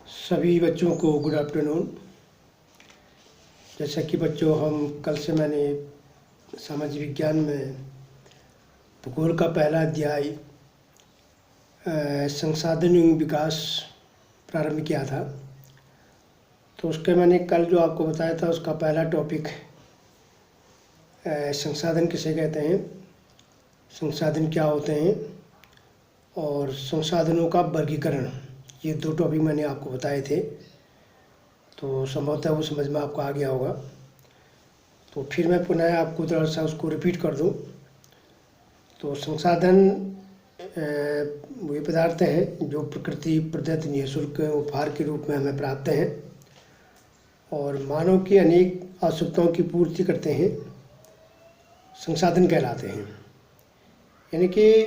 सभी बच्चों को गुड आफ्टरनून। जैसा कि बच्चों हम कल से मैंने सामाजिक विज्ञान में भूगोल का पहला अध्याय संसाधन एवं विकास प्रारंभ किया था। तो उसके मैंने कल जो आपको बताया था उसका पहला टॉपिक संसाधन किसे कहते हैं, संसाधन क्या होते हैं और संसाधनों का वर्गीकरण, ये दो टॉपिक मैंने आपको बताए थे। तो संभवतः वो समझ में आपको आ गया होगा। तो फिर मैं पुनः आपको थोड़ा सा उसको रिपीट कर दूं। तो संसाधन वे पदार्थ हैं जो प्रकृति प्रदत्त निःशुल्क उपहार के रूप में हमें प्राप्त हैं और मानव की अनेक आवश्यकताओं की पूर्ति करते हैं, संसाधन कहलाते हैं। यानी कि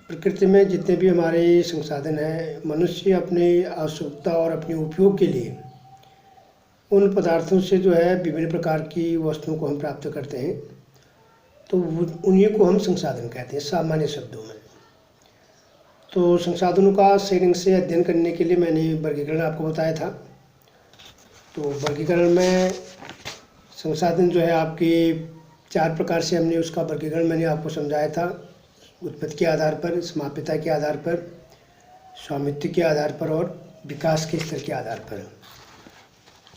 प्रकृति में जितने भी हमारे संसाधन हैं, मनुष्य अपने आवश्यकता और अपने उपयोग के लिए उन पदार्थों से जो है विभिन्न प्रकार की वस्तुओं को हम प्राप्त करते हैं। तो उन्हीं को हम संसाधन कहते हैं सामान्य शब्दों में। तो संसाधनों का सही ढंग से अध्ययन करने के लिए मैंने वर्गीकरण आपको बताया था। तो वर्गीकरण में संसाधन जो है आपके 4 प्रकार से हमने उसका वर्गीकरण मैंने आपको समझाया था। उत्पत्ति के आधार पर, समाप्यता के आधार पर, स्वामित्व के आधार पर और विकास के स्तर के आधार पर।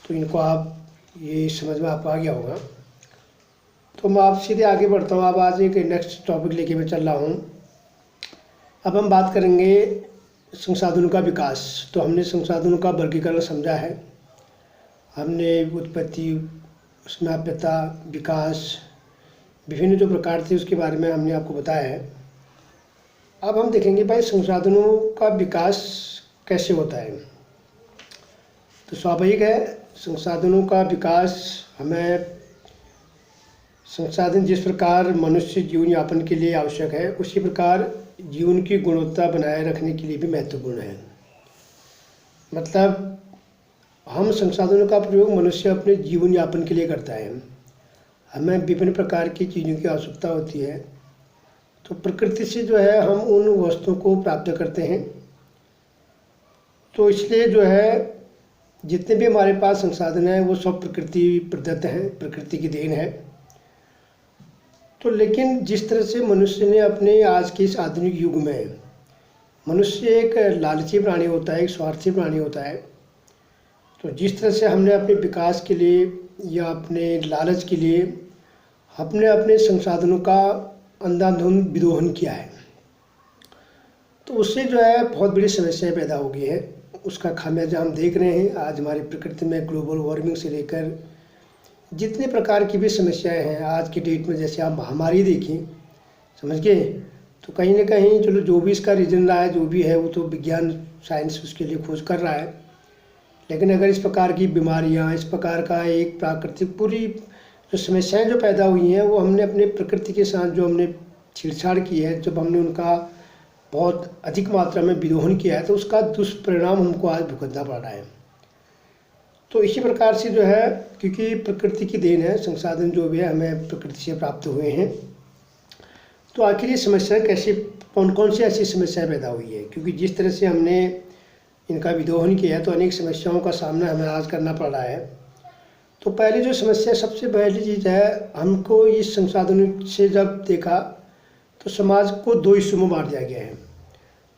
तो इनको आप ये समझ में आपको आ गया होगा। तो मैं आप सीधे आगे बढ़ता हूँ। अब आज एक नेक्स्ट टॉपिक लेके मैं चल रहा हूँ। अब हम बात करेंगे संसाधनों का विकास। तो हमने संसाधनों का वर्गीकरण समझा है, हमने उत्पत्ति, समाप्यता, विकास, विभिन्न जो प्रकार थे उसके बारे में हमने आपको बताया है। अब हम देखेंगे भाई संसाधनों का विकास कैसे होता है। तो स्वाभाविक है संसाधनों का विकास, हमें संसाधन जिस प्रकार मनुष्य जीवन यापन के लिए आवश्यक है उसी प्रकार जीवन की गुणवत्ता बनाए रखने के लिए भी महत्वपूर्ण है। मतलब हम संसाधनों का प्रयोग मनुष्य अपने जीवन यापन के लिए करता है। हमें विभिन्न प्रकार की चीज़ों की आवश्यकता होती है, तो प्रकृति से जो है हम उन वस्तुओं को प्राप्त करते हैं। तो इसलिए जो है जितने भी हमारे पास संसाधन हैं वो सब प्रकृति प्रदत्त हैं, प्रकृति की देन है। तो लेकिन जिस तरह से मनुष्य ने अपने आज के इस आधुनिक युग में, मनुष्य एक लालची प्राणी होता है, एक स्वार्थी प्राणी होता है। तो जिस तरह से हमने अपने विकास के लिए या अपने लालच के लिए अपने अपने संसाधनों का अंधाधुंध विदोहन किया है, तो उससे जो है बहुत बड़ी समस्याएं पैदा हो गई है। उसका खामियाजा हम देख रहे हैं आज हमारी प्रकृति में। ग्लोबल वार्मिंग से लेकर जितने प्रकार की भी समस्याएं हैं आज की डेट में, जैसे आप महामारी देखें, समझ गए, तो कहीं ना कहीं चलो जो भी इसका रीज़न रहा है, जो भी है वो तो विज्ञान साइंस उसके लिए खोज कर रहा है। लेकिन अगर इस प्रकार की बीमारियां, इस प्रकार का एक प्राकृतिक पूरी जो समस्याएं जो पैदा हुई हैं वो हमने अपने प्रकृति के साथ जो हमने छेड़छाड़ की है, जब हमने उनका बहुत अधिक मात्रा में विदोहन किया है, तो उसका दुष्परिणाम हमको आज भुगतना पड़ रहा है। तो इसी प्रकार से जो है, क्योंकि प्रकृति की देन है, संसाधन जो भी है हमें प्रकृति से प्राप्त हुए हैं, तो आखिर ये समस्याएं कैसे, कौन कौन सी ऐसी समस्याएं पैदा हुई है, क्योंकि जिस तरह से हमने इनका विदोहन किया है तो अनेक समस्याओं का सामना हमें आज करना पड़ रहा है। तो पहली जो समस्या, सबसे पहली चीज़ है, हमको इस संसाधनों से जब देखा तो समाज को 2 हिस्सों में बांट दिया गया है।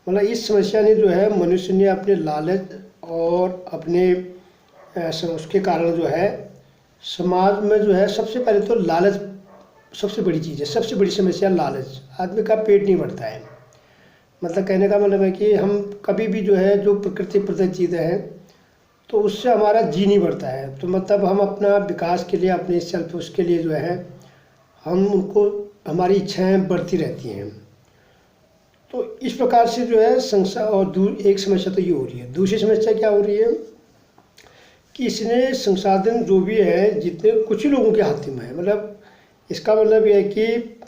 मतलब इस समस्या ने जो है मनुष्य ने अपने लालच और अपने उसके कारण जो है समाज में जो है सबसे पहले तो लालच सबसे बड़ी चीज़ है, सबसे बड़ी समस्या लालच। आदमी का पेट नहीं भरता है। मतलब कहने का मतलब है कि हम कभी भी जो है जो प्रकृति प्रदत्त चीज़ें हैं तो उससे हमारा जी नहीं बढ़ता है। तो मतलब हम अपना विकास के लिए, अपने सेल्फ उसके लिए जो है हम उनको, हमारी इच्छाएं बढ़ती रहती हैं। तो इस प्रकार से जो है संसार, और एक समस्या तो ये हो रही है। दूसरी समस्या क्या हो रही है कि इसने संसाधन जो भी है जितने कुछ ही लोगों के हाथ में है, मतलब इसका मतलब यह है कि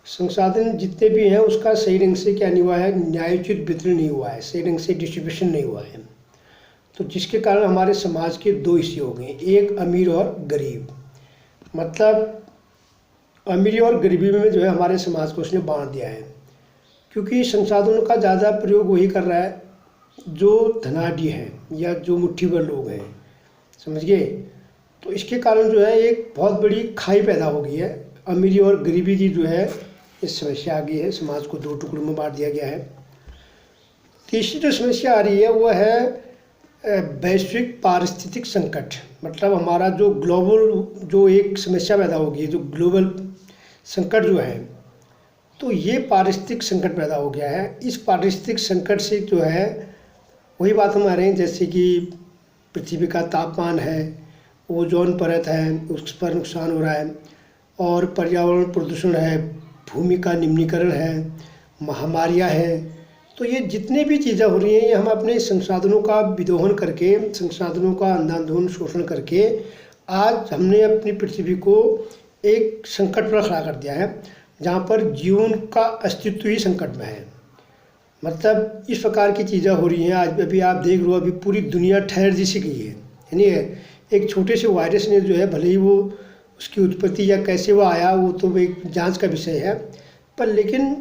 संसाधन जितने भी हैं उसका सही ढंग से क्या नहीं हुआ है, न्यायोचित वितरण नहीं हुआ है, सही ढंग से डिस्ट्रीब्यूशन नहीं हुआ है। तो जिसके कारण हमारे समाज के 2 हिस्से हो गए, एक अमीर और गरीब। मतलब अमीरी और गरीबी में जो है हमारे समाज को उसने बांट दिया है, क्योंकि संसाधनों का ज़्यादा प्रयोग वही कर रहा है जो धनाढ्य हैं या जो मुट्ठी भर लोग हैं, समझ गए, तो इसके कारण जो है एक बहुत बड़ी खाई पैदा हो गई है। अमीरी और गरीबी की जो है इस समस्या आ गई है, समाज को 2 टुकड़ों में बांट दिया गया है। तीसरी जो समस्या आ रही है वो है वैश्विक पारिस्थितिक संकट। मतलब हमारा जो ग्लोबल जो एक समस्या पैदा होगी है, जो ग्लोबल संकट जो है, तो ये पारिस्थितिक संकट पैदा हो गया है। इस पारिस्थितिक संकट से जो है वही बात हम आ रहे हैं, जैसे कि पृथ्वी का तापमान है, ओजोन परत है, उस पर नुकसान हो रहा है, और पर्यावरण प्रदूषण है, भूमि का निम्नीकरण है, महामारियां हैं। तो ये जितने भी चीज़ें हो रही हैं, ये हम अपने संसाधनों का विदोहन करके, संसाधनों का अंधाधुंध शोषण करके आज हमने अपनी पृथ्वी को एक संकट पर खड़ा कर दिया है, जहाँ पर जीवन का अस्तित्व ही संकट में है। मतलब इस प्रकार की चीज़ें हो रही हैं। आज अभी आप देख रहे हो, अभी पूरी दुनिया ठहर जैसी गई है, यानी एक छोटे से वायरस ने जो है, भले ही वो उसकी उत्पत्ति या कैसे वो आया वो तो एक जांच का विषय है, पर लेकिन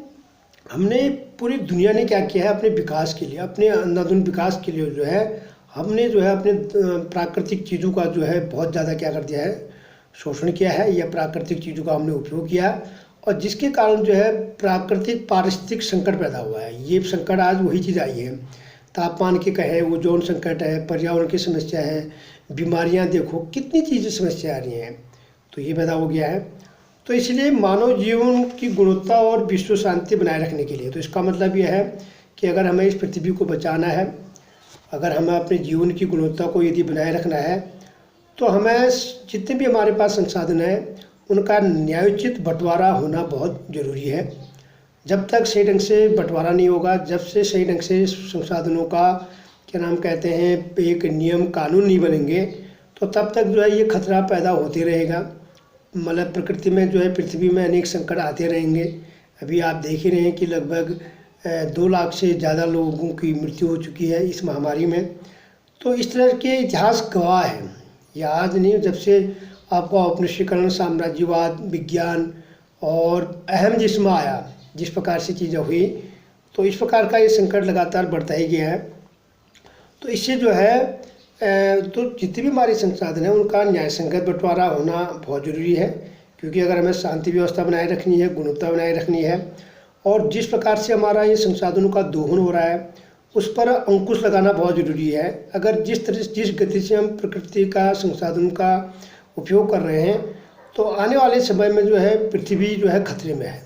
हमने पूरी दुनिया ने क्या किया है अपने विकास के लिए, अपने अंधाधुंध विकास के लिए जो है हमने जो है अपने प्राकृतिक चीज़ों का जो है बहुत ज़्यादा क्या कर दिया है, शोषण किया है, या प्राकृतिक चीज़ों का हमने उपयोग किया, और जिसके कारण जो है प्राकृतिक पारिस्थितिक संकट पैदा हुआ है। ये संकट आज वही चीज़ आई है, तापमान की कहे, ओजोन संकट है, पर्यावरण की समस्या है, बीमारियां देखो, कितनी चीज़ें समस्या आ रही हैं, तो ये पैदा हो गया है। तो इसलिए मानव जीवन की गुणवत्ता और विश्व शांति बनाए रखने के लिए, तो इसका मतलब यह है कि अगर हमें इस पृथ्वी को बचाना है, अगर हमें अपने जीवन की गुणवत्ता को यदि बनाए रखना है, तो हमें जितने भी हमारे पास संसाधन हैं उनका न्यायोचित बंटवारा होना बहुत ज़रूरी है। जब तक सही ढंग से बंटवारा नहीं होगा, जब से सही ढंग से संसाधनों का क्या नाम कहते हैं एक नियम कानून नहीं बनेंगे, तो तब तक जो है ये खतरा पैदा होते रहेगा। मतलब प्रकृति में जो है, पृथ्वी में अनेक संकट आते रहेंगे। अभी आप देख ही रहे हैं कि लगभग 2 लाख से ज़्यादा लोगों की मृत्यु हो चुकी है इस महामारी में। तो इस तरह के इतिहास गवाह है, यह आज नहीं, जब से आपका औपनिवेशीकरण, साम्राज्यवाद, विज्ञान और अहम जिस्म आया, जिस प्रकार से चीज़ें हुई, तो इस प्रकार का ये संकट लगातार बढ़ता ही गया है। तो इससे जो है तो जितने भी हमारे संसाधन हैं उनका न्याय संगत बंटवारा होना बहुत ज़रूरी है, क्योंकि अगर हमें शांति व्यवस्था बनाए रखनी है, गुणवत्ता बनाए रखनी है, और जिस प्रकार से हमारा ये संसाधनों का दोहन हो रहा है उस पर अंकुश लगाना बहुत ज़रूरी है। अगर जिस गति से हम प्रकृति का संसाधन का उपयोग कर रहे हैं, तो आने वाले समय में जो है पृथ्वी जो है खतरे में है,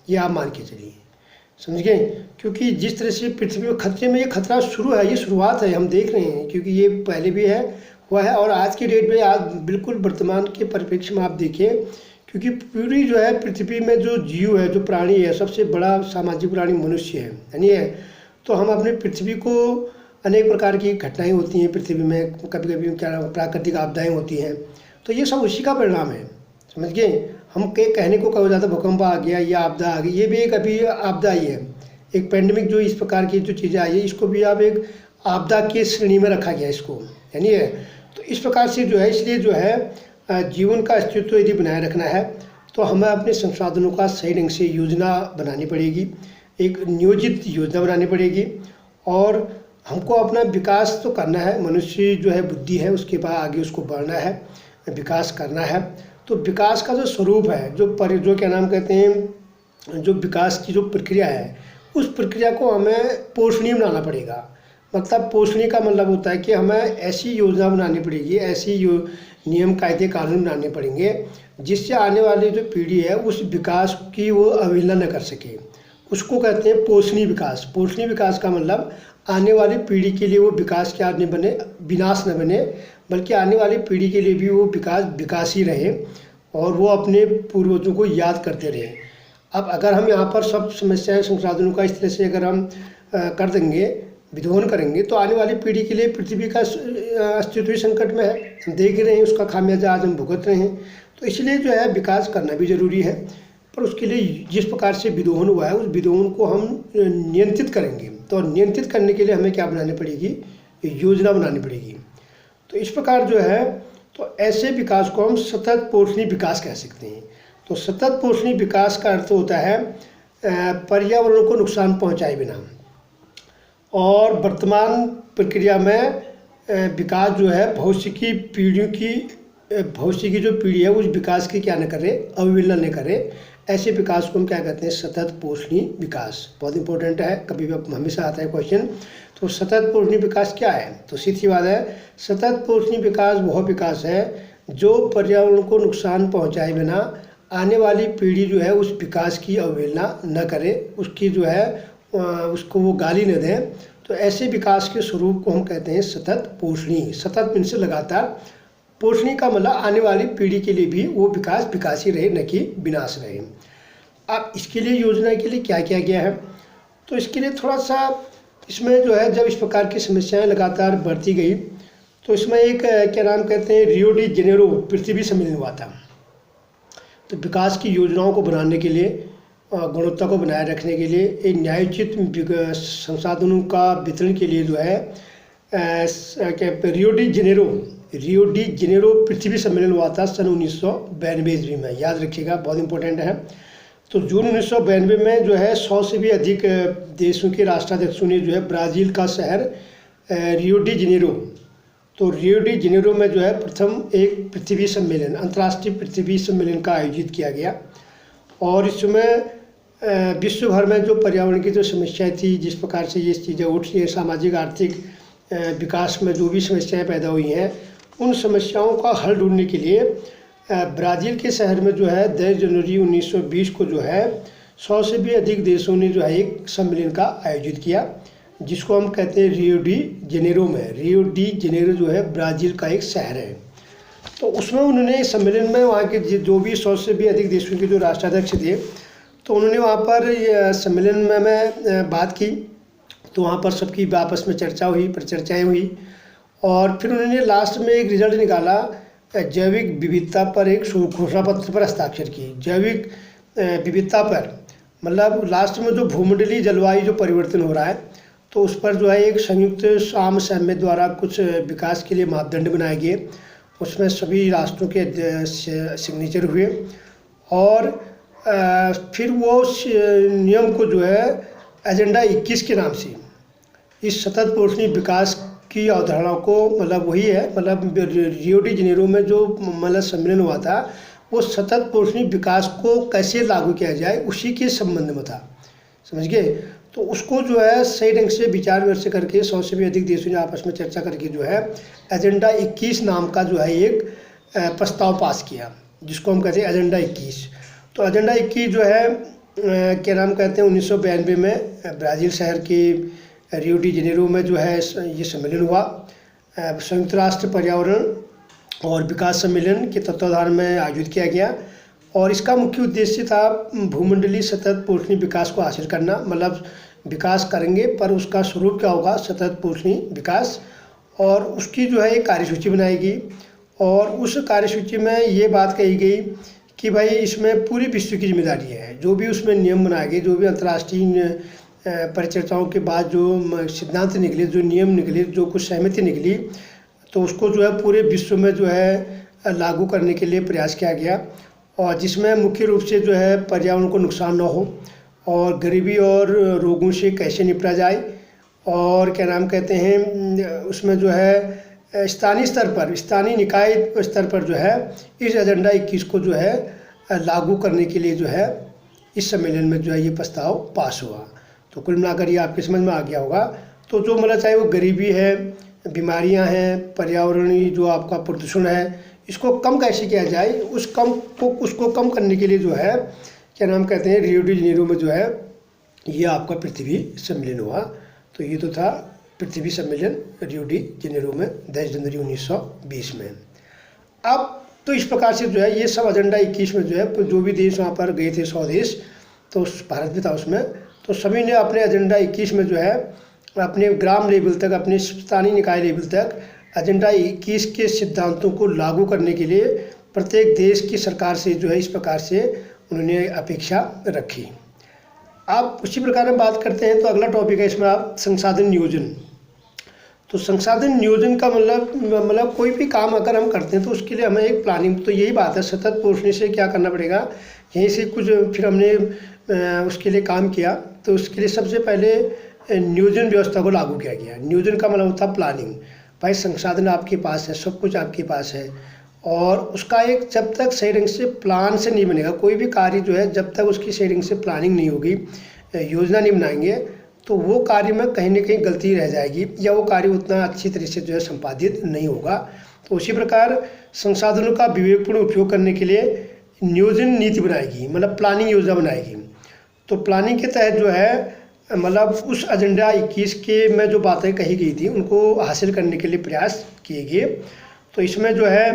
ये आप मान के चलिए, समझ गए। क्योंकि जिस तरह से पृथ्वी में खतरे में, ये खतरा शुरू है, ये शुरुआत है, हम देख रहे हैं, क्योंकि ये पहले भी है हुआ है, और आज की डेट में आज बिल्कुल वर्तमान के परिप्रेक्ष्य में आप देखिए, क्योंकि पूरी जो है पृथ्वी में जो जीव है, जो प्राणी है, सबसे बड़ा सामाजिक प्राणी मनुष्य है, यानी है। तो हम अपने पृथ्वी को, अनेक प्रकार की घटनाएँ होती हैं पृथ्वी में, कभी कभी क्या प्राकृतिक आपदाएँ होती हैं, तो ये सब उसी का परिणाम है, समझ गए। हम कहने को कहा जाता भूकंप आ गया या आपदा आ गई, ये भी एक अभी आपदा ही है, एक पेंडेमिक जो इस प्रकार की जो चीज़ें आई है, इसको भी आप एक आपदा की श्रेणी में रखा गया इसको, यानी है। तो इस प्रकार से जो है, इसलिए जो है जीवन का अस्तित्व यदि बनाए रखना है, तो हमें अपने संसाधनों का सही ढंग से योजना बनानी पड़ेगी, एक नियोजित योजना बनानी पड़ेगी, और हमको अपना विकास तो करना है। मनुष्य जो है बुद्धि है, उसके बाद आगे उसको बढ़ना है, विकास करना है। तो विकास का जो स्वरूप है, जो क्या नाम कहते हैं, जो विकास की जो प्रक्रिया है, उस प्रक्रिया को हमें पोषणीय बनाना पड़ेगा। मतलब पोषणीय का मतलब होता है कि हमें ऐसी योजना बनानी पड़ेगी, ऐसी नियम कायदे कानून बनाने पड़ेंगे जिससे आने वाली जो पीढ़ी है उस विकास की वो अवहेलना न कर सके। उसको कहते हैं पोषणीय विकास। पोषणीय विकास का मतलब आने वाली पीढ़ी के लिए वो विकास क्या न बने, विनाश न बने, बल्कि आने वाली पीढ़ी के लिए भी वो विकास ही रहे, और वो अपने पूर्वजों को याद करते रहे। अब अगर हम यहाँ पर सब समस्याएं, संसाधनों का इस तरह से अगर हम कर देंगे, विधोन करेंगे, तो आने वाली पीढ़ी के लिए पृथ्वी का अस्तित्व संकट में है। हम देख रहे हैं, उसका खामियाजा आज हम भुगत रहे हैं। तो इसलिए जो है विकास करना भी ज़रूरी है, पर उसके लिए जिस प्रकार से विधोन हुआ है, उस विधोन को हम नियंत्रित करेंगे। तो नियंत्रित करने के लिए हमें क्या बनानी पड़ेगी, योजना बनानी पड़ेगी। तो इस प्रकार जो है, तो ऐसे विकास को हम सतत पोषणीय विकास कह सकते हैं। तो सतत पोषणीय विकास का अर्थ होता है पर्यावरण को नुकसान पहुंचाए बिना, और वर्तमान प्रक्रिया में विकास जो है भविष्य की जो पीढ़ी है उस विकास की क्या न करे, अवहेलना न करे। ऐसे विकास को हम क्या कहते हैं, सतत पोषणीय विकास। बहुत इंपॉर्टेंट है, कभी भी हमेशा आता है क्वेश्चन। तो सतत पोषणीय विकास क्या है? तो सीधी बात है, सतत पोषणीय विकास वह विकास है जो पर्यावरण को नुकसान पहुंचाए बिना आने वाली पीढ़ी जो है उस विकास की अवहेलना न करे, उसकी जो है उसको वो गाली न दें। तो ऐसे विकास के स्वरूप को हम कहते हैं सतत पोषणीय। सतत मीन से लगातार, पोषणीय का मतलब आने वाली पीढ़ी के लिए भी वो विकास ही रहे, न कि विनाश रहे। अब इसके लिए योजना के लिए क्या किया गया है? तो इसके लिए थोड़ा सा इसमें जो है, जब इस प्रकार की समस्याएं लगातार बढ़ती गई तो इसमें एक क्या नाम कहते हैं, रियो डी जेनेरो पृथ्वी सम्मेलन हुआ था। तो विकास की योजनाओं को बनाने के लिए, गुणवत्ता को बनाए रखने के लिए, एक न्यायोचित संसाधनों का वितरण के लिए जो है रियो डी जेनेरो पृथ्वी सम्मेलन हुआ था सन 1992 ईस्वी में। याद रखिएगा, बहुत इंपॉर्टेंट है। तो जून 1992 में जो है 100 से भी अधिक देशों के राष्ट्राध्यक्षों ने जो है ब्राज़ील का शहर रियो डी जेनेरो, तो रियो डी जेनेरो में जो है प्रथम एक पृथ्वी सम्मेलन, अंतर्राष्ट्रीय पृथ्वी सम्मेलन का आयोजित किया गया। और इसमें विश्व भर में जो पर्यावरण की जो समस्याएं थी, जिस प्रकार से ये चीज़ें उठ रही है, सामाजिक आर्थिक विकास में जो भी समस्याएं पैदा हुई हैं, उन समस्याओं का हल ढूंढने के लिए ब्राज़ील के शहर में जो है 10 जनवरी 1920 को जो है 100 से भी अधिक देशों ने जो है एक सम्मेलन का आयोजित किया, जिसको हम कहते हैं रियो डी जेनेरो में। रियो डी जेनेरो जो है ब्राज़ील का एक शहर है। तो उसमें उन्होंने सम्मेलन में वहाँ के जो भी 100 से भी अधिक देशों के जो राष्ट्राध्यक्ष थे, तो उन्होंने वहाँ पर सम्मेलन में बात की। तो वहाँ पर सबकी आपस में चर्चा हुई, परिचर्चाएँ हुई, और फिर उन्होंने लास्ट में एक रिजल्ट निकाला, जैविक विविधता पर एक घोषणा पत्र पर हस्ताक्षर की। जैविक विविधता पर मतलब लास्ट में जो भूमंडलीय जलवायु जो परिवर्तन हो रहा है, तो उस पर जो है एक संयुक्त आम सहमति द्वारा कुछ विकास के लिए मापदंड बनाए गए। उसमें सभी राष्ट्रों के सिग्नेचर हुए, और फिर वो नियम को जो है एजेंडा 21 के नाम से इस सतत पोषणीय विकास की अवधारणा को, मतलब वही है, मतलब रियो डी जेनेरो में जो मतलब सम्मेलन हुआ था, वो सतत पोषणीय विकास को कैसे लागू किया जाए उसी के संबंध में था, समझ गए। तो उसको जो है सही ढंग से विचार विमर्श करके 100 से भी अधिक देशों ने आपस में चर्चा करके जो है एजेंडा 21 नाम का जो है एक प्रस्ताव पास किया, जिसको हम कहते हैं एजेंडा 21। तो एजेंडा 21 जो है क्या नाम कहते हैं, 1992 में ब्राज़ील शहर के रियो डी जेनेरो में जो है ये सम्मेलन हुआ। संयुक्त राष्ट्र पर्यावरण और विकास सम्मेलन के तत्वाधान में आयोजित किया गया, और इसका मुख्य उद्देश्य था भूमंडलीय सतत पोषणीय विकास को हासिल करना। मतलब विकास करेंगे पर उसका स्वरूप क्या होगा, सतत पोषणीय विकास। और उसकी जो है एक कार्यसूची बनाई गई, और उस कार्यसूची में ये बात कही गई कि भाई इसमें पूरी विश्व की जिम्मेदारी है। जो भी उसमें नियम बनाए गए, जो भी अंतर्राष्ट्रीय परिचर्चाओं के बाद जो सिद्धांत निकले, जो नियम निकले, जो कुछ सहमति निकली, तो उसको जो है पूरे विश्व में जो है लागू करने के लिए प्रयास किया गया। और जिसमें मुख्य रूप से जो है पर्यावरण को नुकसान न हो, और गरीबी और रोगों से कैसे निपटा जाए, और क्या नाम कहते हैं उसमें जो है स्थानीय स्तर पर, स्थानीय निकाय स्तर पर जो है इस एजेंडा 21 को जो है लागू करने के लिए जो है इस सम्मेलन में जो है ये प्रस्ताव पास हुआ। तो कुल मिलाकर ये आपके समझ में आ गया होगा। तो जो मतलब चाहे वो गरीबी है, बीमारियां हैं, पर्यावरणीय जो आपका प्रदूषण है, इसको कम कैसे किया जाए, उसको कम करने के लिए जो है क्या नाम कहते हैं रियो डी जेनेरो में जो है ये आपका पृथ्वी सम्मेलन हुआ। तो ये तो था पृथ्वी सम्मेलन रियो डी जेनेरो में 10 जनवरी 1920 में। अब तो इस प्रकार से जो है ये सब एजेंडा 21 में जो है जो भी देश वहाँ पर गए थे, 100 देश, तो भारत भी था उसमें, तो सभी ने अपने एजेंडा 21 में जो है अपने ग्राम लेवल तक, अपने स्थानीय निकाय लेवल तक एजेंडा 21 के सिद्धांतों को लागू करने के लिए प्रत्येक देश की सरकार से जो है इस प्रकार से उन्होंने अपेक्षा रखी। आप उसी प्रकार में बात करते हैं तो अगला टॉपिक है इसमें आप संसाधन नियोजन। तो संसाधन नियोजन का मतलब कोई भी काम अगर हम करते हैं तो उसके लिए हमें एक प्लानिंग, तो यही बात है सतत पोषण से क्या करना पड़ेगा, यहीं से कुछ फिर हमने उसके लिए काम किया। तो उसके लिए सबसे पहले नियोजन व्यवस्था को लागू किया गया। नियोजन का मतलब होता है प्लानिंग। भाई संसाधन आपके पास है, सब कुछ आपके पास है, और उसका एक जब तक सही ढंग से प्लान से नहीं बनेगा कोई भी कार्य जो है, जब तक उसकी सही ढंग से प्लानिंग नहीं होगी, योजना नहीं बनाएंगे, तो वो कार्य में कहीं ना कहीं गलती रह जाएगी या वो कार्य उतना अच्छी तरह से जो है संपादित नहीं होगा। तो उसी प्रकार संसाधनों का विवेकपूर्ण उपयोग करने के लिए नियोजन नीति बनाएगी, मतलब प्लानिंग योजना बनाएगी। तो प्लानिंग के तहत जो है मतलब उस एजेंडा 21 के में जो बातें कही गई थी उनको हासिल करने के लिए प्रयास किए गए। तो इसमें जो है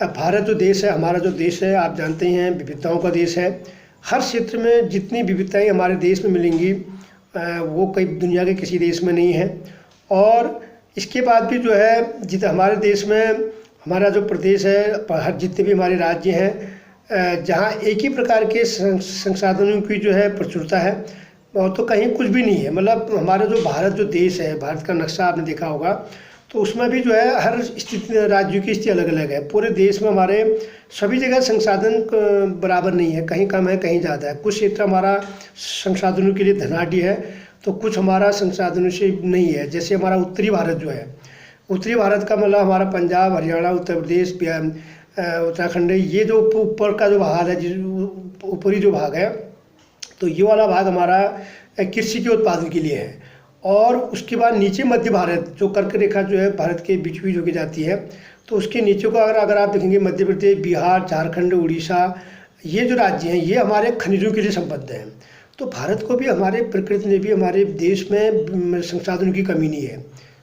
भारत जो देश है, हमारा जो देश है, आप जानते हैं विविधताओं का देश है। हर क्षेत्र में जितनी विविधताएं हमारे देश में मिलेंगी वो कई दुनिया के किसी देश में नहीं है। और इसके बाद भी जो है जित हमारे देश में हमारा जो प्रदेश है, हर जितने भी हमारे राज्य हैं, जहाँ एक ही प्रकार के संसाधनों की जो है प्रचुरता है, और तो कहीं कुछ भी नहीं है। मतलब हमारा जो भारत जो देश है, भारत का नक्शा आपने देखा होगा, तो उसमें भी जो है हर स्थिति राज्यों की स्थिति अलग अलग है। पूरे देश में हमारे सभी जगह संसाधन बराबर नहीं है, कहीं कम है कहीं ज़्यादा है। कुछ क्षेत्र हमारा संसाधनों के लिए धनाढ़ है, तो कुछ हमारा संसाधनों से नहीं है। जैसे हमारा उत्तरी भारत जो है, उत्तरी भारत का मतलब हमारा पंजाब, हरियाणा, उत्तर प्रदेश, उत्तराखंड, ये जो ऊपर का जो भाग है, ऊपरी जो भाग है, तो ये वाला भाग हमारा कृषि के उत्पादन के लिए है। और उसके बाद नीचे मध्य भारत जो कर्क रेखा जो है भारत के बीच बीच होकर जाती है, तो उसके नीचे को अगर आप देखेंगे मध्य प्रदेश, बिहार, झारखंड, उड़ीसा, ये जो राज्य हैं ये हमारे खनिजों के लिए संबद्ध हैं। तो भारत को भी हमारे प्रकृति ने भी हमारे देश में संसाधनों की कमी नहीं है,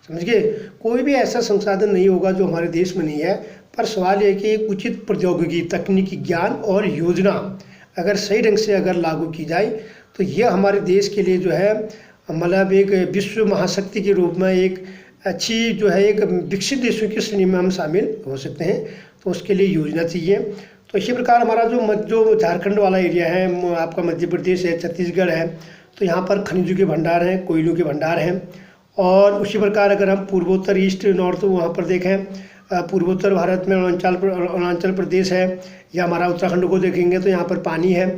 समझ गए। कोई भी ऐसा संसाधन नहीं होगा जो हमारे देश में नहीं है। पर सवाल यह कि एक उचित प्रौद्योगिकी, तकनीकी ज्ञान और योजना अगर सही ढंग से अगर लागू की जाए तो यह हमारे देश के लिए जो है मतलब एक विश्व महाशक्ति के रूप में एक अच्छी जो है एक विकसित देशों की श्रेणी में हम शामिल हो सकते हैं। तो उसके लिए योजना चाहिए। तो इसी प्रकार हमारा जो झारखंड वाला एरिया है, आपका मध्य प्रदेश है, छत्तीसगढ़ है, तो यहाँ पर खनिजों के भंडार हैं, कोयलों के भंडार हैं। और उसी प्रकार अगर हम पूर्वोत्तर, ईस्ट नॉर्थ वहाँ पर देखें, पूर्वोत्तर भारत में अरुणाचल प्रदेश है, या हमारा उत्तराखंड को देखेंगे तो यहाँ पर पानी है,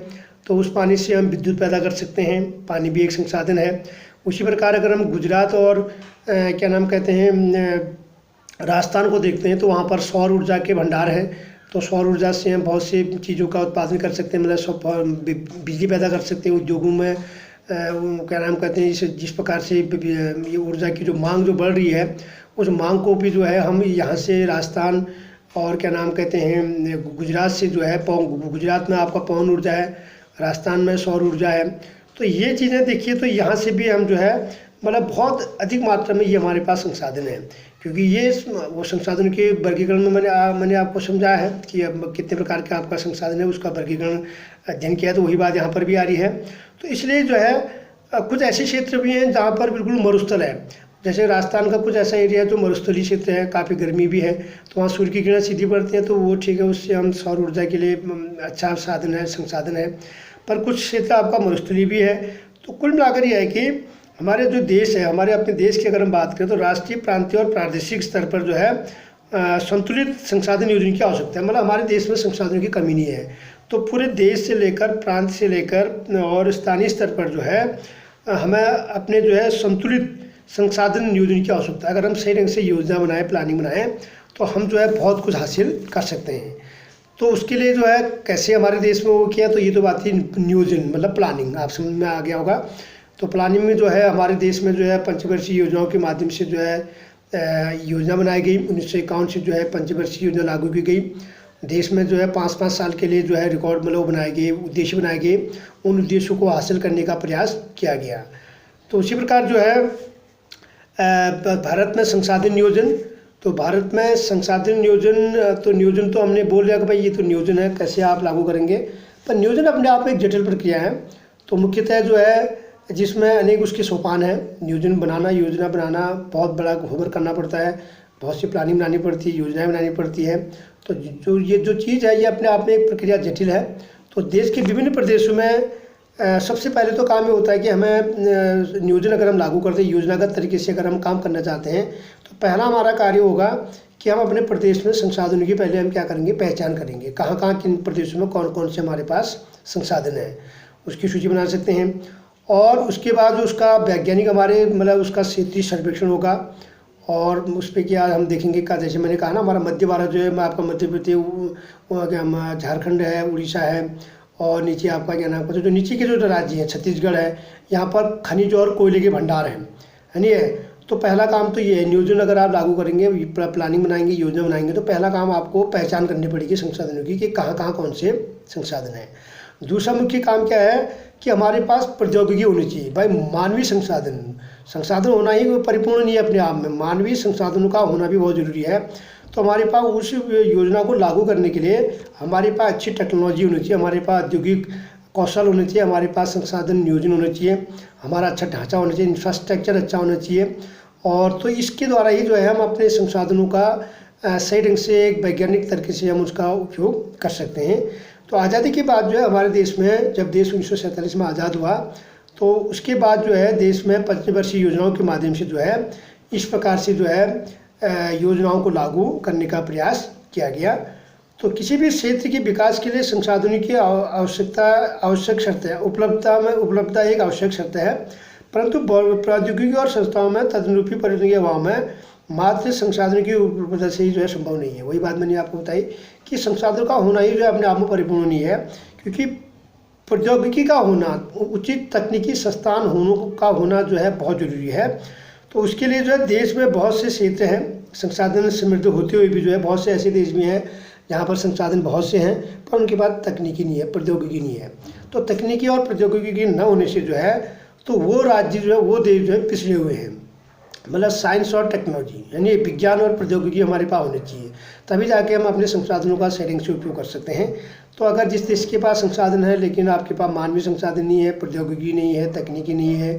तो उस पानी से हम विद्युत पैदा कर सकते हैं। पानी भी एक संसाधन है। उसी प्रकार अगर हम गुजरात और क्या नाम कहते हैं राजस्थान को देखते हैं तो वहाँ पर सौर ऊर्जा के भंडार हैं। तो सौर ऊर्जा से हम बहुत सी चीज़ों का उत्पादन कर सकते हैं, मतलब बिजली पैदा कर सकते हैं। उद्योगों में क्या नाम कहते हैं जिस प्रकार से ये ऊर्जा की जो मांग जो बढ़ रही है, उस मांग को भी जो है हम यहाँ से राजस्थान और क्या नाम कहते हैं गुजरात से जो है गुजरात में आपका पवन ऊर्जा है, राजस्थान में सौर ऊर्जा है। तो ये चीज़ें देखिए, तो यहाँ से भी हम जो है मतलब बहुत अधिक मात्रा में ये हमारे पास संसाधन है। क्योंकि ये वो संसाधन के वर्गीकरण में मैंने आपको समझाया है कि अब कितने प्रकार का आपका संसाधन है, उसका वर्गीकरण अध्ययन किया, तो वही बात यहाँ पर भी आ रही है। तो इसलिए जो है कुछ ऐसे क्षेत्र भी हैं जहाँ पर बिल्कुल मरुस्थल है। जैसे राजस्थान का कुछ ऐसा एरिया है जो मरुस्थलीय क्षेत्र है, काफ़ी गर्मी भी है, तो वहाँ सूर्य की किरणें सीधी पड़ती हैं, तो वो ठीक है, उससे हम सौर ऊर्जा के लिए अच्छा साधन है, संसाधन है। पर कुछ क्षेत्र आपका मरुस्थलीय भी है। तो कुल मिलाकर यह है कि हमारे जो देश है, हमारे अपने देश की अगर हम बात करें तो राष्ट्रीय, प्रांतीय और प्रादेशिक स्तर पर जो है संतुलित संसाधन योजना की आवश्यकता है। मतलब हमारे देश में संसाधनों की कमी नहीं है। तो पूरे देश से लेकर, प्रांत से लेकर और स्थानीय स्तर पर जो है हमें अपने जो है संतुलित संसाधन नियोजन की आवश्यकता है। अगर हम सही ढंग से योजना बनाएं, प्लानिंग बनाएं, तो हम जो है बहुत कुछ हासिल कर सकते हैं। तो उसके लिए जो है कैसे हमारे देश में वो किया, तो ये तो बात थी नियोजन मतलब प्लानिंग, आप समझ में आ गया होगा। तो प्लानिंग में जो है हमारे देश में जो है पंचवर्षीय योजनाओं के माध्यम से जो है योजना बनाई गई। 1951 से जो है पंचवर्षीय योजना लागू की गई। देश में जो है 5-5 साल के लिए जो है रिकॉर्ड मतलब बनाए गए, उद्देश्य बनाए गए, उन उद्देश्यों को हासिल करने का प्रयास किया गया। तो उसी प्रकार जो है भारत में संसाधन नियोजन, तो भारत में संसाधन नियोजन, तो नियोजन तो हमने बोल दिया कि भाई ये तो नियोजन है, कैसे आप लागू करेंगे। पर नियोजन अपने आप में एक जटिल प्रक्रिया है। तो मुख्यतः जो है जिसमें अनेक उसके सोपान हैं। नियोजन बनाना, योजना बनाना बहुत बड़ा होमवर्क करना पड़ता है, बहुत सी प्लानिंग बनानी पड़ती है, योजनाएं बनानी पड़ती है। तो ये जो चीज़ है ये अपने आप में एक प्रक्रिया जटिल है। तो देश के विभिन्न प्रदेशों में सबसे पहले तो काम ये होता है कि हमें नियोजन अगर हम लागू करते हैं, योजनागत तरीके से अगर हम काम करना चाहते हैं, तो पहला हमारा कार्य होगा कि हम अपने प्रदेश में संसाधनों की पहले हम क्या करेंगे, पहचान करेंगे। कहाँ कहाँ किन प्रदेशों में कौन कौन से हमारे पास संसाधन हैं, उसकी सूची बना सकते हैं। और उसके बाद जो उसका वैज्ञानिक हमारे मतलब उसका क्षेत्रीय सर्वेक्षण होगा। और उस पर क्या हम देखेंगे का, जैसे मैंने कहा ना, हमारा मध्य भारत जो है, मैं आपका मध्य प्रदेश क्या झारखंड है, उड़ीसा है, और नीचे आपका क्या नाम, जो नीचे के जो राज्य हैं, छत्तीसगढ़ है, यहाँ पर खनिज और कोयले के भंडार हैं, है नहीं है। तो पहला काम तो ये है, नियोजन अगर आप लागू करेंगे, प्लानिंग बनाएंगे, योजना बनाएंगे, तो पहला काम आपको पहचान करनी पड़ेगी संसाधनों की कि कहाँ कहाँ कौन से संसाधन हैं। दूसरा मुख्य काम क्या है कि हमारे पास प्रौद्योगिकी होनी चाहिए। भाई मानवीय संसाधन होना ही परिपूर्ण नहीं है अपने आप में, मानवीय संसाधनों का होना भी बहुत ज़रूरी है। तो हमारे पास उस योजना को लागू करने के लिए हमारे पास अच्छी टेक्नोलॉजी होनी चाहिए, हमारे पास औद्योगिक कौशल होने चाहिए, हमारे पास संसाधन नियोजन होना चाहिए, हमारा अच्छा ढांचा होना चाहिए, इंफ्रास्ट्रक्चर अच्छा होना चाहिए। और तो इसके द्वारा ही जो है हम अपने संसाधनों का सही ढंग से एक वैज्ञानिक तरीके से हम उसका उपयोग कर सकते हैं। तो आज़ादी के बाद जो है हमारे देश में, जब देश 1947 में आज़ाद हुआ, तो उसके बाद जो है देश में पंचवर्षीय योजनाओं के माध्यम से जो है इस प्रकार से जो है योजनाओं को लागू करने का प्रयास किया गया। तो किसी भी क्षेत्र के विकास के लिए संसाधनों की आवश्यक शर्त है, उपलब्धता एक आवश्यक शर्त है, परंतु प्रौद्योगिकी और संस्थाओं में तदनुरूपी परिवर्तन के अभाव में मात्र संसाधनों की उपलब्धता से ही जो है संभव नहीं है। वही बात मैंने आपको बताई कि संसाधनों का होना ही जो है अपने आप में परिपूर्ण नहीं है, क्योंकि प्रौद्योगिकी का होना, उचित तकनीकी संस्थान का होना जो है बहुत ज़रूरी है। तो उसके लिए जो है देश में बहुत से क्षेत्र हैं, संसाधन समृद्ध होते हुए भी जो है बहुत से ऐसे देश भी हैं जहाँ पर संसाधन बहुत से हैं पर उनके पास तकनीकी नहीं है, प्रौद्योगिकी नहीं है। तो तकनीकी और प्रौद्योगिकी न होने से जो है तो वो राज्य जो है, वो देश जो है पिछड़े हुए हैं। मतलब साइंस और टेक्नोलॉजी यानी विज्ञान और प्रौद्योगिकी हमारे पास होनी चाहिए, तभी जाके हम अपने संसाधनों का सही ढंग से उपयोग कर सकते हैं। तो अगर जिस देश के पास संसाधन है लेकिन आपके पास मानवीय संसाधन नहीं है, प्रौद्योगिकी नहीं है, तकनीकी नहीं है,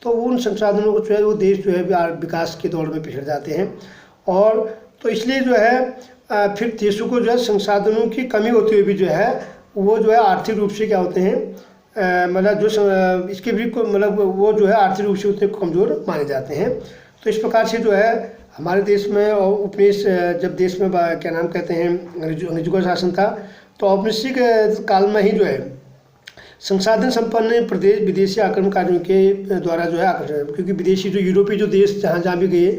तो उन संसाधनों को जो है वो देश जो है विकास के दौर में पिछड़ जाते हैं। और तो इसलिए जो है फिर देशों को जो है संसाधनों की कमी होते हुए भी जो है वो जो है आर्थिक रूप से क्या होते हैं, मतलब जो इसके भी मतलब वो जो है आर्थिक रूप से उतने कमज़ोर माने जाते हैं। तो इस प्रकार से जो है हमारे देश में उपनिवेश, जब देश में क्या नाम कहते हैं अंग्रेजों का शासन था, तो औपनिवेशिक काल में ही जो है संसाधन संपन्न प्रदेश विदेशी आक्रमणकारियों के द्वारा जो है आकर्षण, क्योंकि विदेशी जो यूरोपीय जो देश जहाँ जहाँ भी गए,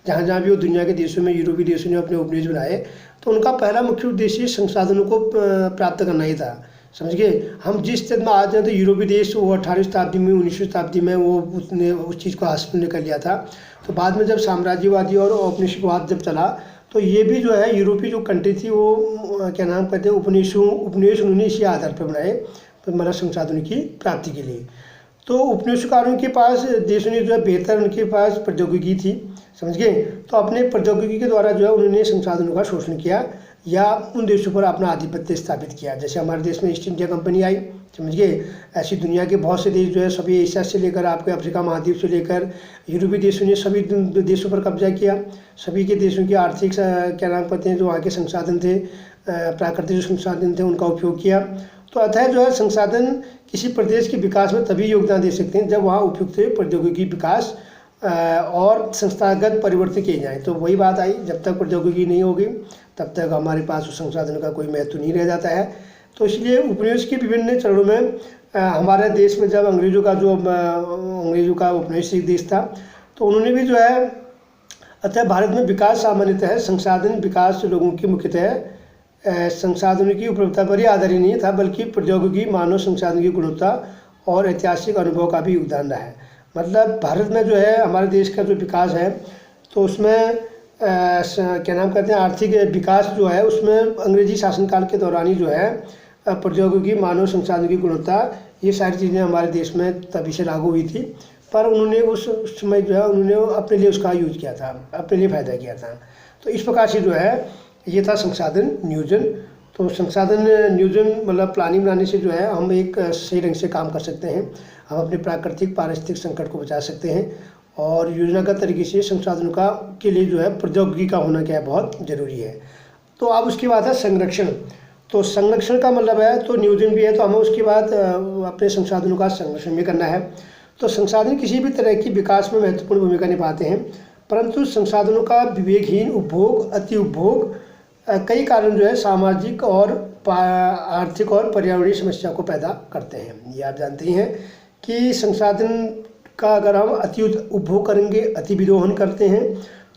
जहाँ भी वो दुनिया के देशों में यूरोपीय देशों ने अपने उपनिवेश बनाए, तो उनका पहला मुख्य उद्देश्य संसाधनों को प्राप्त करना ही था। समझ गए। हम जिस स्थिति में आज हैं तो यूरोपीय देश वो 18वीं शताब्दी में 19वीं शताब्दी में वो उसने उस चीज़ को हासिल कर लिया था। तो बाद में जब साम्राज्यवादी और औपनिवेशिकवाद जब चला तो ये भी जो है यूरोपीय जो कंट्री थी वो क्या नाम कहते हैं उपनिवेश उन्होंने इसी आधार पर बनाए, मतलब संसाधनों की प्राप्ति के लिए। तो उपनिवेशकारों के पास देशों ने जो है बेहतर उनके पास प्रौद्योगिकी थी, समझ गए। तो अपने प्रौद्योगिकी के द्वारा जो है उन्होंने संसाधनों का शोषण किया या उन देशों पर अपना आधिपत्य स्थापित किया। जैसे हमारे देश में ईस्ट इंडिया कंपनी आई, समझ गए। ऐसी दुनिया के बहुत से देश जो है सभी एशिया से लेकर आपके अफ्रीका महाद्वीप से लेकर यूरोपीय देशों ने सभी देशों पर कब्जा किया। सभी के देशों की आर्थिक क्या नाम कहते हैं जो वहाँ के संसाधन थे, प्राकृतिक जो संसाधन थे उनका उपयोग किया। तो अतः जो है संसाधन किसी प्रदेश के विकास में तभी योगदान दे सकते हैं जब वहाँ उपयुक्त प्रौद्योगिकी विकास और संस्थागत परिवर्तन किए जाएँ। तो वही बात आई, जब तक प्रौद्योगिकी नहीं होगी तब तक हमारे पास उस संसाधन का कोई महत्व नहीं रह जाता है। तो इसलिए उपनिवेश के विभिन्न चरणों में हमारे देश में जब अंग्रेजों का उपनिवेशिक देश था तो उन्होंने भी जो है अतः भारत में विकास सामान्यतः है संसाधन विकास लोगों की मुख्यतः संसाधनों की उपलब्धता पर ही आधारित नहीं था, बल्कि प्रौद्योगिकी, मानव संसाधन की गुणवत्ता और ऐतिहासिक अनुभव का भी योगदान रहा है। मतलब भारत में जो है हमारे देश का जो विकास है तो उसमें क्या नाम कहते हैं आर्थिक विकास जो है उसमें अंग्रेजी शासनकाल के दौरान ही जो है प्रौद्योगिकी, मानव संसाधन की गुणवत्ता, ये सारी चीज़ें हमारे देश में तभी से लागू हुई थी। पर उन्होंने उस समय जो है उन्होंने अपने लिए उसका यूज किया था, अपने लिए फ़ायदा किया था। तो इस प्रकार से जो है ये था संसाधन नियोजन। तो संसाधन नियोजन मतलब प्लानिंग बनाने से जो है हम एक सही ढंग से काम कर सकते हैं, हम अपने प्राकृतिक पारिस्थितिक संकट को बचा सकते हैं और योजनागत तरीके से संसाधनों का के लिए जो है प्रौद्योगिकी का होना क्या है बहुत ज़रूरी है। तो अब उसके बाद है संरक्षण। तो संरक्षण का मतलब है तो नियोजन भी है, तो हमें उसके बाद अपने संसाधनों का संरक्षण भी करना है। तो संसाधन किसी भी तरह की विकास में महत्वपूर्ण भूमिका निभाते हैं, परंतु संसाधनों का विवेकहीन उपभोग, अति उपभोग कई कारण जो है सामाजिक और आर्थिक और पर्यावरणीय समस्या को पैदा करते हैं। ये आप जानते ही हैं कि संसाधन का अगर हम अति उपभोग करेंगे, अति विदोहन करते हैं,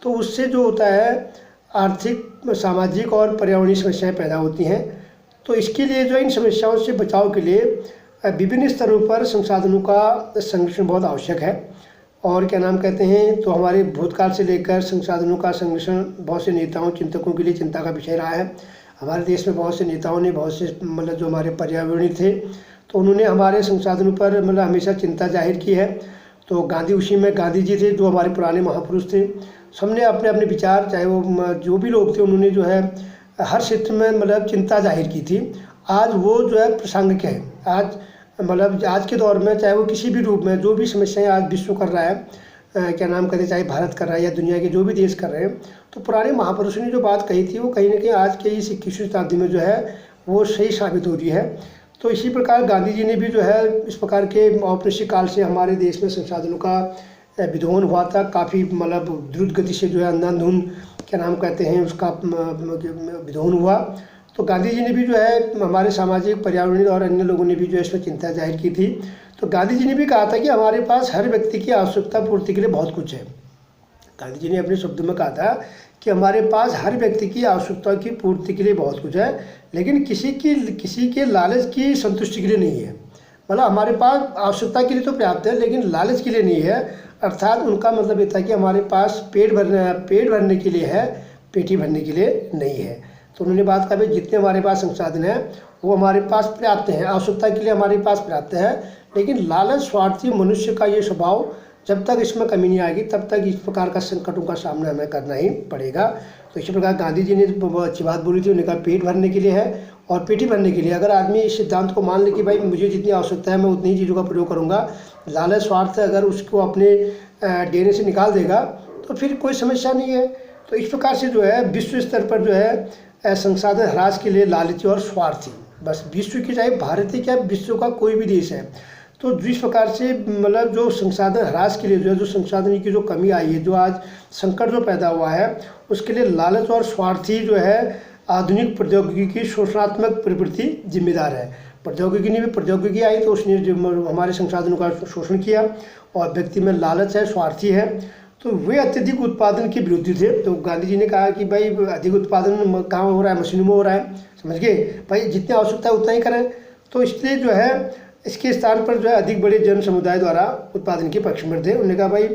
तो उससे जो होता है आर्थिक, सामाजिक और पर्यावरणीय समस्याएं पैदा होती हैं। तो इसके लिए जो इन समस्याओं से बचाव के लिए विभिन्न स्तरों पर संसाधनों का संरक्षण बहुत आवश्यक है। और क्या नाम कहते हैं, तो हमारे भूतकाल से लेकर संसाधनों का संरक्षण बहुत से नेताओं, चिंतकों के लिए चिंता का विषय रहा है। हमारे देश में बहुत से नेताओं ने, बहुत से मतलब जो हमारे पर्यावरणीय थे, तो उन्होंने हमारे संसाधनों पर मतलब हमेशा चिंता जाहिर की है। तो गांधी, उसी में गांधी जी थे जो हमारे पुराने महापुरुष थे। सबने अपने अपने विचार, चाहे वो जो भी लोग थे, उन्होंने जो है हर क्षेत्र में मतलब चिंता जाहिर की थी। आज वो जो है प्रासंगिक है। आज मतलब आज के दौर में, चाहे वो किसी भी रूप में, जो भी समस्याएं आज विश्व कर रहा है, क्या नाम कहते हैं, चाहे भारत कर रहा है या दुनिया के जो भी देश कर रहे हैं, तो पुराने महापुरुषों ने जो बात कही थी वो कहीं ना कहीं आज के इस 21वीं शताब्दी में जो है वो सही साबित हो रही है। तो इसी प्रकार गांधी जी ने भी जो है इस प्रकार के औपनिवेशिक काल से हमारे देश में संसाधनों का विदोहन हुआ था। काफ़ी मतलब द्रुत गति से जो है अंधाधुंध, क्या नाम कहते हैं, उसका विदोहन हुआ। तो गांधी जी ने भी जो है हमारे सामाजिक, पर्यावरणीय और अन्य लोगों ने भी जो है इसमें चिंता जाहिर की थी। तो गांधी जी ने भी कहा था कि हमारे पास हर व्यक्ति की आवश्यकता पूर्ति के लिए बहुत कुछ है। गांधी जी ने अपने शब्दों में कहा था कि हमारे पास हर व्यक्ति की आवश्यकता की पूर्ति के लिए बहुत कुछ है, लेकिन किसी के लालच की संतुष्टि के लिए नहीं है। मतलब हमारे पास आवश्यकता के लिए तो पर्याप्त है, लेकिन लालच के लिए नहीं है। अर्थात उनका मतलब ये था कि हमारे पास पेट भरने के लिए है, पेटी भरने के लिए नहीं है। तो उन्होंने बात कहा, भाई जितने हमारे पास संसाधन हैं वो हमारे पास पर्याप्त हैं, आवश्यकता के लिए हमारे पास पर्याप्त है, लेकिन लालच, स्वार्थी मनुष्य का ये स्वभाव, जब तक इसमें कमी नहीं आएगी तब तक इस प्रकार का संकटों का सामना हमें करना ही पड़ेगा। तो इसी प्रकार गांधी जी ने बहुत अच्छी बात बोली थी। उन्होंने कहा पेट भरने के लिए है और पेटी भरने के लिए। अगर आदमी इस सिद्धांत को मान ले कि भाई मुझे जितनी आवश्यकता है मैं उतनी ही चीज़ों का प्रयोग करूँगा, लालच, स्वार्थ अगर उसको अपने डेरे से निकाल देगा तो फिर कोई समस्या नहीं है। तो इस प्रकार से जो है विश्व स्तर पर जो है संसाधन ह्रास के लिए लालची और स्वार्थी, बस विश्व की, चाहे भारत ही क्या, विश्व का कोई भी देश है, तो जिस प्रकार से मतलब जो संसाधन ह्रास के लिए जो है, जो संसाधन की जो कमी आई है, जो आज संकट जो पैदा हुआ है, उसके लिए लालच और स्वार्थी जो है आधुनिक प्रौद्योगिकी की शोषणात्मक प्रवृत्ति जिम्मेदार है। प्रौद्योगिकी आई तो उसने हमारे संसाधनों का शोषण किया, और व्यक्ति में लालच है, स्वार्थी है, तो वे अत्यधिक उत्पादन के विरोधी थे। तो गांधी जी ने कहा कि भाई अधिक उत्पादन कहाँ हो रहा है, मशीनों में हो रहा है, समझ गए भाई, जितनी आवश्यकता है उतना ही करें। तो इसलिए जो है इसके स्थान पर जो है अधिक बड़े जन समुदाय द्वारा उत्पादन के पक्ष में थे। उन्होंने कहा भाई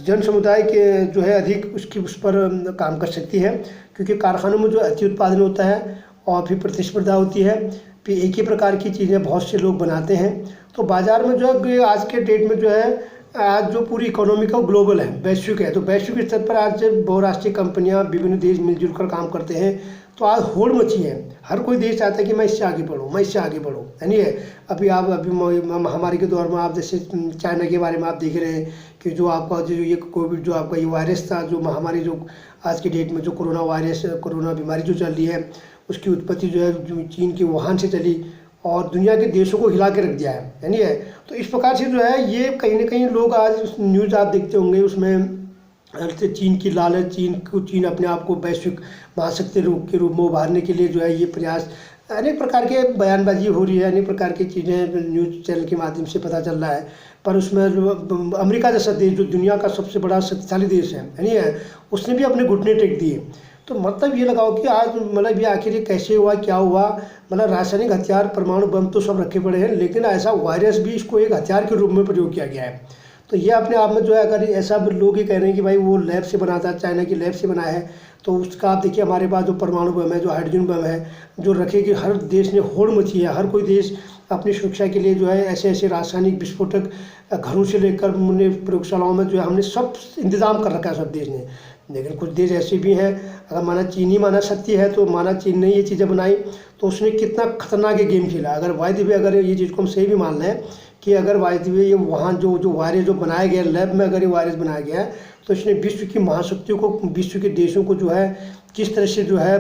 जन समुदाय के जो है अधिक उस पर काम कर सकती है, क्योंकि कारखानों में जो अति उत्पादन होता है और फिर प्रतिस्पर्धा होती है, फिर एक ही प्रकार की चीज़ें बहुत से लोग बनाते हैं। तो बाज़ार में जो है आज के डेट में जो है आज जो पूरी इकोनॉमी का ग्लोबल है, वैश्विक है, तो वैश्विक स्तर पर आज जब बहुराष्ट्रीय कंपनियां, विभिन्न देश मिलजुल कर काम करते हैं, तो आज होड़ मची है। हर कोई देश चाहता है कि मैं इससे आगे बढ़ूँ, मैं इससे आगे बढ़ूँ, है नहीं है। अभी महामारी के दौर में आप जैसे चाइना के बारे में आप देख रहे हैं कि जो आपका जो ये कोविड, जो आपका ये वायरस था, जो महामारी, जो आज की डेट में जो कोरोना बीमारी जो चल रही है, उसकी उत्पत्ति जो है जो चीन के वुहान से चली और दुनिया के देशों को हिला के रख दिया है नहीं है। तो इस प्रकार से जो है ये कहीं ना कहीं लोग आज न्यूज़ आप देखते होंगे, उसमें चीन की लालच, चीन अपने आप को वैश्विक महाशक्ति के रूप में उभारने के लिए जो है ये प्रयास, अनेक प्रकार के बयानबाजी हो रही है, अनेक प्रकार की चीज़ें न्यूज़ चैनल के माध्यम से पता चल रहा है। पर उसमें अमेरिका जैसा देश, जो दुनिया का सबसे बड़ा शक्तिशाली देश है नहीं है, उसने भी अपने घुटने टेक दिए। तो मतलब ये लगाओ कि आज मतलब ये आखिर ये कैसे हुआ, क्या हुआ, मतलब रासायनिक हथियार, परमाणु बम तो सब रखे पड़े हैं, लेकिन ऐसा वायरस भी इसको एक हथियार के रूप में प्रयोग किया गया है। तो ये अपने आप में जो है, अगर ऐसा लोग ये कह रहे हैं कि भाई वो लैब से बना था, चाइना की लैब से बनाया है, तो उसका आप देखिए हमारे पास जो परमाणु बम है, जो हाइड्रोजन बम है, जो रखे कि हर देश ने होड़ मची है। हर कोई देश अपनी सुरक्षा के लिए जो है ऐसे ऐसे रासायनिक विस्फोटक घरों से लेकर प्रयोगशालाओं में जो है हमने सब इंतजाम कर रखा है सब देश ने। लेकिन कुछ देश ऐसे भी हैं, अगर माना चीन ही माना सत्य है, तो माना चीन ने ये चीज़ें बनाई तो उसने कितना खतरनाक गेम खेला। अगर वायदे अगर ये चीज़ को हम सही भी मान लें कि अगर वायदे ये वहाँ जो वायरस जो बनाया गया लैब में, अगर ये वायरस बनाया गया है, तो इसने विश्व की महाशक्तियों को, विश्व के देशों को जो है किस तरह से जो है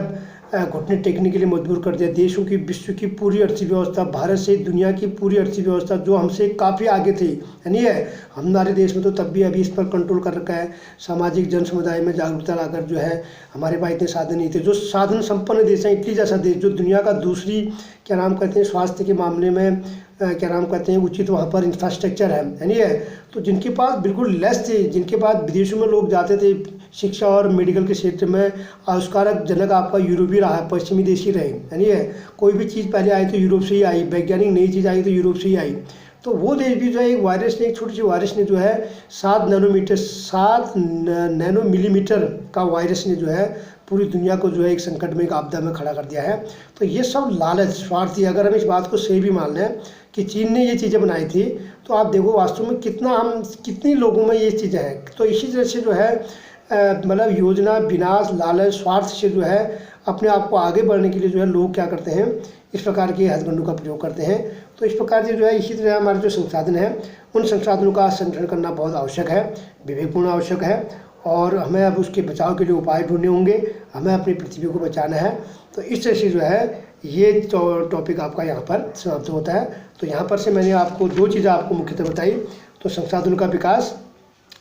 घुटने टेकने के लिए मजबूर कर दिया। देशों की, विश्व की पूरी अर्थव्यवस्था, भारत से दुनिया की पूरी अर्थव्यवस्था जो हमसे काफ़ी आगे थी, है नहीं है, हमारे देश में तो तब भी अभी इस पर कंट्रोल कर रखा है। सामाजिक जन समुदाय में जागरूकता लाकर जो है हमारे पास इतने साधन नहीं थे। जो साधन संपन्न देश हैं, इटली जैसा देश जो दुनिया का दूसरी, क्या नाम कहते हैं, स्वास्थ्य के मामले में क्या नाम कहते हैं उचित वहाँ पर इंफ्रास्ट्रक्चर है नहीं है। तो जिनके पास बिल्कुल लेस थे, जिनके पास विदेशों में लोग जाते थे शिक्षा और मेडिकल के क्षेत्र में, आविष्कारक जनक आपका यूरोप ही रहा है, पश्चिमी देश ही रहे नहीं है। कोई भी चीज़ पहले आई तो यूरोप से ही आई, वैज्ञानिक नई चीज़ आई तो यूरोप से ही आई। तो वो देश भी जो है एक वायरस ने, एक छोटी सी वायरस ने जो है 7 नैनो मिलीमीटर का वायरस ने जो है पूरी दुनिया को जो है एक संकट में, एक आपदा में खड़ा कर दिया है। तो ये सब लालच, स्वार्थी, अगर हम इस बात को सही भी मान लें कि चीन ने ये चीज़ें बनाई थी, तो आप देखो वास्तव में कितनी लोगों में ये चीज़ें हैं। तो इसी तरह से जो है मतलब योजना, विनाश, लालच, स्वार्थ से जो है अपने आप को आगे बढ़ने के लिए जो है लोग क्या करते हैं, इस प्रकार के हथकंडों का प्रयोग करते हैं। तो इस प्रकार से जो है इसी तरह हमारे जो संसाधन है उन संसाधनों का संरक्षण करना बहुत आवश्यक है, विवेकपूर्ण आवश्यक है, और हमें अब उसके बचाव के लिए उपाय ढूंढने होंगे। हमें अपनी पृथ्वी को बचाना है। तो इस तरह से जो है ये टॉपिक आपका यहाँ पर समाप्त होता है। तो यहाँ पर से मैंने आपको 2 चीज़ें आपको मुख्यतः बताई, तो संसाधनों का विकास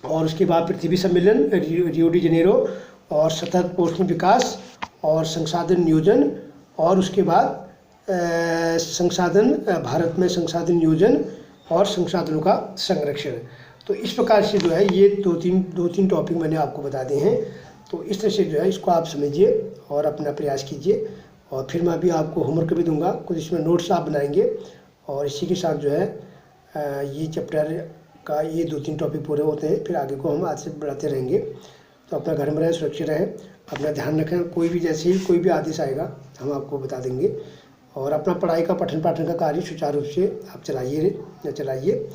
और उसके बाद पृथ्वी सम्मेलन रियो डी जेनेरो, और सतत पोषण विकास और संसाधन नियोजन, और उसके बाद संसाधन भारत में संसाधन नियोजन और संसाधनों का संरक्षण। तो इस प्रकार से जो है ये दो तीन टॉपिक मैंने आपको बता दिए हैं। तो इस तरह से जो है इसको आप समझिए और अपना प्रयास कीजिए। और फिर मैं अभी आपको होमवर्क भी दूंगा, कुछ इसमें नोट्स आप बनाएंगे, और इसी के साथ जो है ये चैप्टर का ये 2-3 टॉपिक पूरे होते हैं, फिर आगे को हम आज से बढ़ाते रहेंगे। तो अपना घर में रहें, सुरक्षित रहें, अपना ध्यान रखें। कोई भी जैसे ही कोई भी आदेश आएगा हम आपको बता देंगे। और अपना पढ़ाई का पठन पाठन का कार्य सुचारू रूप से आप चलाइए।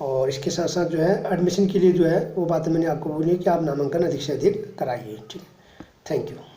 और इसके साथ साथ जो है एडमिशन के लिए जो है वो बातें मैंने आपको बोली है कि आप नामांकन अधिक से अधिक कराइए। ठीक है, थैंक यू।